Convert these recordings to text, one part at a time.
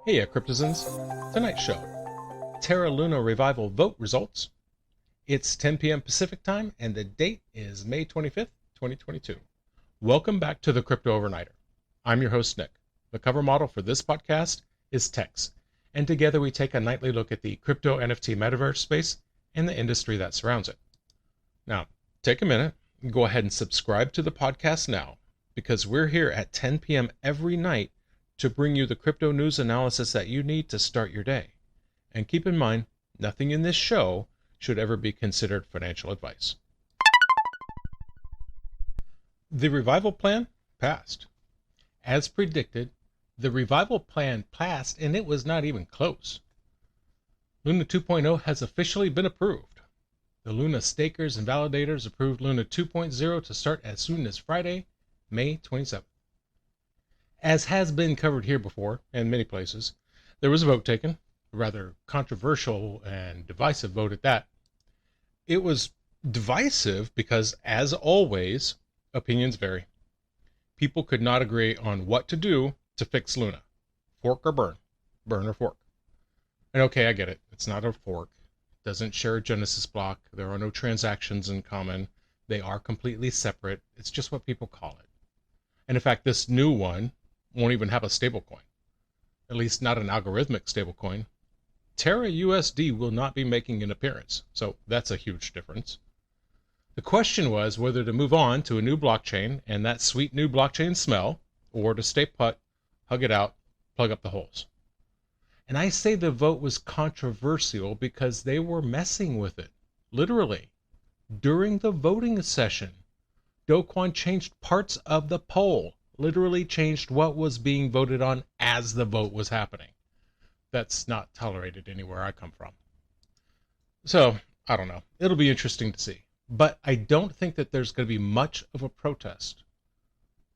Heya Cryptozens, tonight's show, Terra Luna Revival vote results. It's 10 p.m. Pacific time and the date is May 25th, 2022. Welcome back to the Crypto Overnighter. I'm your host, Nick. The cover model for this podcast is Tex, and together we take a nightly look at the crypto NFT metaverse space and the industry that surrounds it. Now, take a minute and go ahead and subscribe to the podcast now, because we're here at 10 p.m. every night to bring you the crypto news analysis that you need to start your day. And keep in mind, nothing in this show should ever be considered financial advice. The revival plan passed. As predicted, the revival plan passed and it was not even close. Luna 2.0 has officially been approved. The Luna stakers and validators approved Luna 2.0 to start as soon as Friday, May 27th. As has been covered here before, and many places, there was a vote taken, a rather controversial and divisive vote at that. It was divisive because, as always, opinions vary. People could not agree on what to do to fix Luna. Fork or burn. Burn or fork. And okay, I get it. It's not a fork. It doesn't share a Genesis block. There are no transactions in common. They are completely separate. It's just what people call it. And in fact, this new one won't even have a stablecoin, at least not an algorithmic stablecoin. Terra USD will not be making an appearance, so that's a huge difference. The question was whether to move on to a new blockchain and that sweet new blockchain smell, or to stay put, hug it out, plug up the holes. And I say the vote was controversial because they were messing with it, literally. During the voting session, Do Kwon changed parts of the poll, literally changed what was being voted on as the vote was happening. That's not tolerated anywhere I come from. So, I don't know. It'll be interesting to see. But I don't think that there's going to be much of a protest.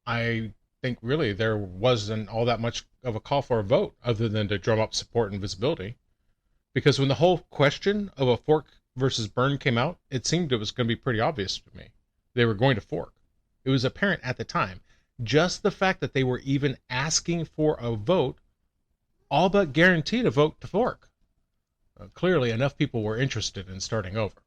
I think really there wasn't all that much of a call for a vote other than to drum up support and visibility. Because when the whole question of a fork versus burn came out, it seemed it was going to be pretty obvious to me. They were going to fork. It was apparent at the time. Just the fact that they were even asking for a vote all but guaranteed a vote to fork. Clearly, enough people were interested in starting over.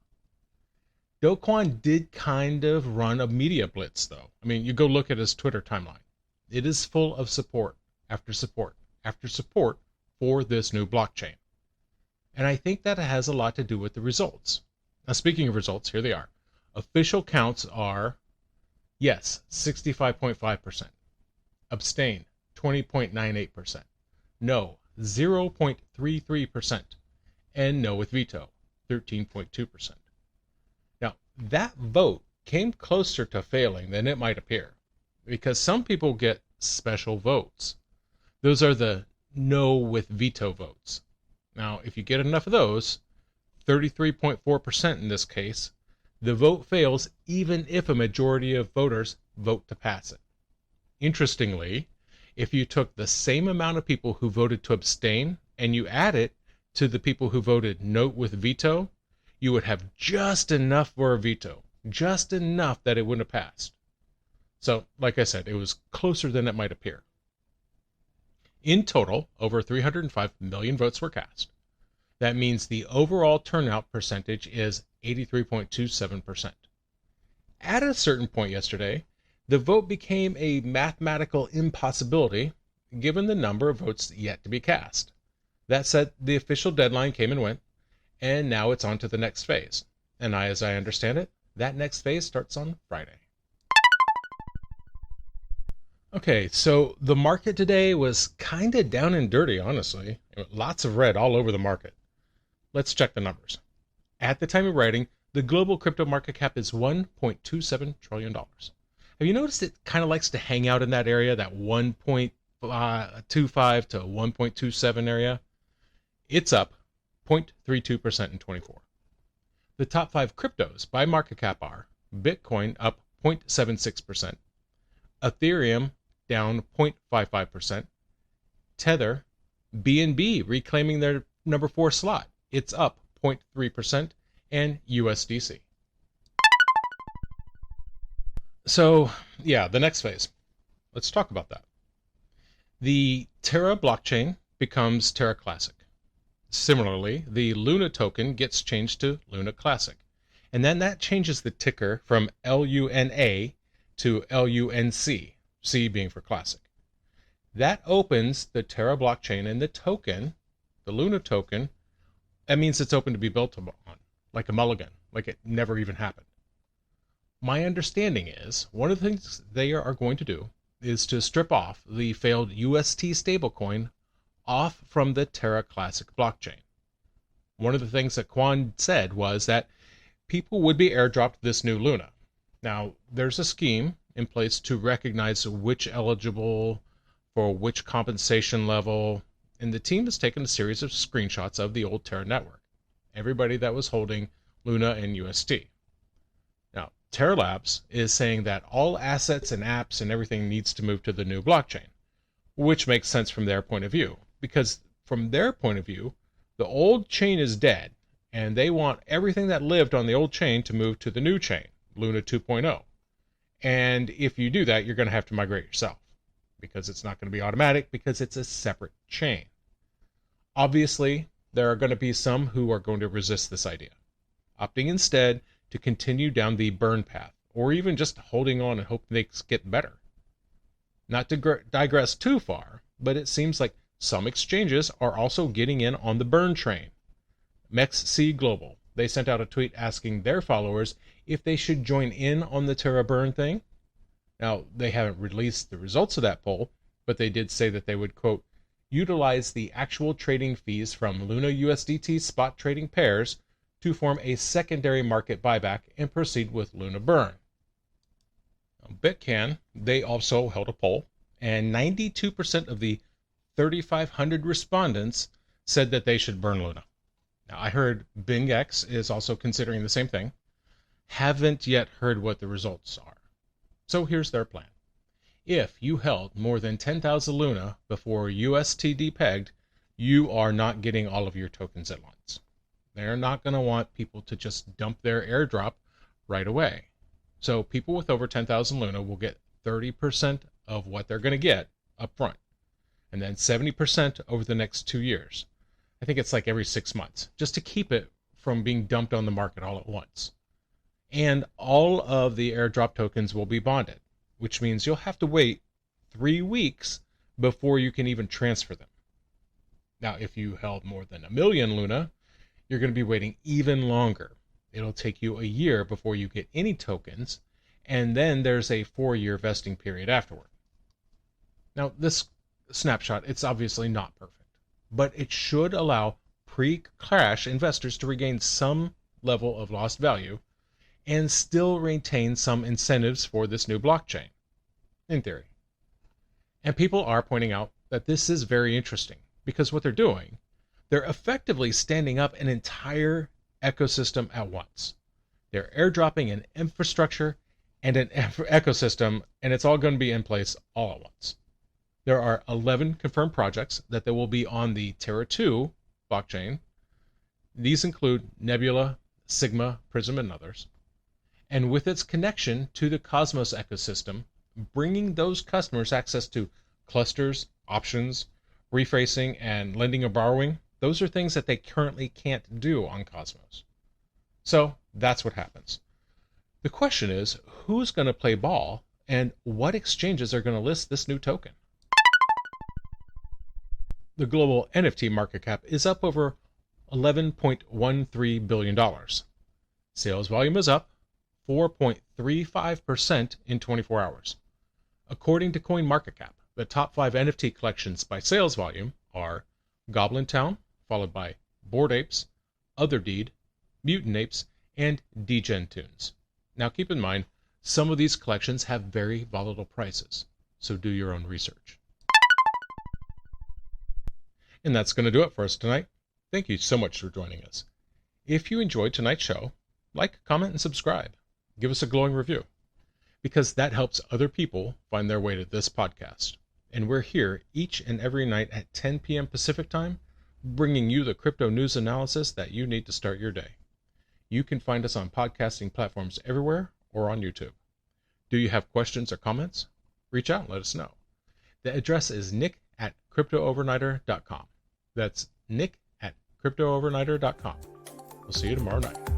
Do Kwon did kind of run a media blitz, though. I mean, you go look at his Twitter timeline. It is full of support after support after support for this new blockchain. And I think that has a lot to do with the results. Now, speaking of results, here they are. Official counts are yes, 65.5%. Abstain, 20.98%. No, 0.33%. And no with veto, 13.2%. Now, that vote came closer to failing than it might appear, because some people get special votes. Those are the no with veto votes. Now, if you get enough of those, 33.4% in this case, the vote fails even if a majority of voters vote to pass it. Interestingly, if you took the same amount of people who voted to abstain and you add it to the people who voted no with veto, you would have just enough for a veto, just enough that it wouldn't have passed. So, like I said, it was closer than it might appear. In total, over 305 million votes were cast. That means the overall turnout percentage is 83.27%. At a certain point yesterday, the vote became a mathematical impossibility given the number of votes yet to be cast. That said, the official deadline came and went, and now it's on to the next phase. And as I understand it, that next phase starts on Friday. Okay, so the market today was kind of down and dirty, honestly. Lots of red all over the market. Let's check the numbers. At the time of writing, the global crypto market cap is $1.27 trillion. Have you noticed it kind of likes to hang out in that area, that 1.25 to 1.27 area? It's up 0.32% in 24. The top 5 cryptos by market cap are Bitcoin up 0.76%, Ethereum down 0.55%, Tether, BNB reclaiming their number 4 slot. It's up 0.3%, and USDC. So, yeah, the next phase. Let's talk about that. The Terra blockchain becomes Terra Classic. Similarly, the Luna token gets changed to Luna Classic. And then that changes the ticker from LUNA to LUNC, C being for Classic. That opens the Terra blockchain, and the token, the Luna token, that means it's open to be built on, like a mulligan, like it never even happened. My understanding is one of the things they are going to do is to strip off the failed UST stablecoin off from the Terra Classic blockchain. One of the things that Quan said was that people would be airdropped this new Luna. Now, there's a scheme in place to recognize which eligible for which compensation level, and the team has taken a series of screenshots of the old Terra network, everybody that was holding Luna and UST. Now, Terra Labs is saying that all assets and apps and everything needs to move to the new blockchain, which makes sense from their point of view, because from their point of view, the old chain is dead, and they want everything that lived on the old chain to move to the new chain, Luna 2.0. And if you do that, you're going to have to migrate yourself, because it's not going to be automatic, because it's a separate chain. Obviously, there are going to be some who are going to resist this idea, opting instead to continue down the burn path, or even just holding on and hoping they get better. Not to digress too far, but it seems like some exchanges are also getting in on the burn train. MEXC Global, they sent out a tweet asking their followers if they should join in on the Terra burn thing. Now, they haven't released the results of that poll, but they did say that they would, quote, utilize the actual trading fees from Luna USDT spot trading pairs to form a secondary market buyback and proceed with Luna burn. Now, Bitcan, they also held a poll, and 92% of the 3,500 respondents said that they should burn Luna. Now, I heard BingX is also considering the same thing. Haven't yet heard what the results are. So here's their plan. If you held more than 10,000 Luna before USTD pegged, you are not getting all of your tokens at once. They're not going to want people to just dump their airdrop right away. So people with over 10,000 Luna will get 30% of what they're going to get up front, and then 70% over the next 2 years. I think it's like every 6 months, just to keep it from being dumped on the market all at once. And all of the airdrop tokens will be bonded, which means you'll have to wait 3 weeks before you can even transfer them. Now, if you held more than 1 million Luna, you're going to be waiting even longer. It'll take you a year before you get any tokens, and then there's a 4-year vesting period afterward. Now, this snapshot, it's obviously not perfect, but it should allow pre-crash investors to regain some level of lost value and still retain some incentives for this new blockchain, in theory. And people are pointing out that this is very interesting, because what they're doing, they're effectively standing up an entire ecosystem at once. They're airdropping an infrastructure and an ecosystem, and it's all going to be in place all at once. There are 11 confirmed projects that they will be on the Terra 2 blockchain. These include Nebula, Sigma, Prism, and others. And with its connection to the Cosmos ecosystem, bringing those customers access to clusters, options, rephrasing, and lending or borrowing, those are things that they currently can't do on Cosmos. So that's what happens. The question is, who's going to play ball, and what exchanges are going to list this new token? The global NFT market cap is up over $11.13 billion. Sales volume is up 4.35% in 24 hours. According to CoinMarketCap, the top 5 NFT collections by sales volume are Goblin Town, followed by Bored Apes, Other Deed, Mutant Apes, and Degen Tunes. Now keep in mind, some of these collections have very volatile prices, so do your own research. And that's going to do it for us tonight. Thank you so much for joining us. If you enjoyed tonight's show, like, comment, and subscribe. Give us a glowing review, because that helps other people find their way to this podcast. And we're here each and every night at 10 p.m. Pacific time, bringing you the crypto news analysis that you need to start your day. You can find us on podcasting platforms everywhere or on YouTube. Do you have questions or comments? Reach out and let us know. The address is nick@cryptozens.com. cryptoovernighter.com. That's Nick at cryptoovernighter.com. We'll see you tomorrow night.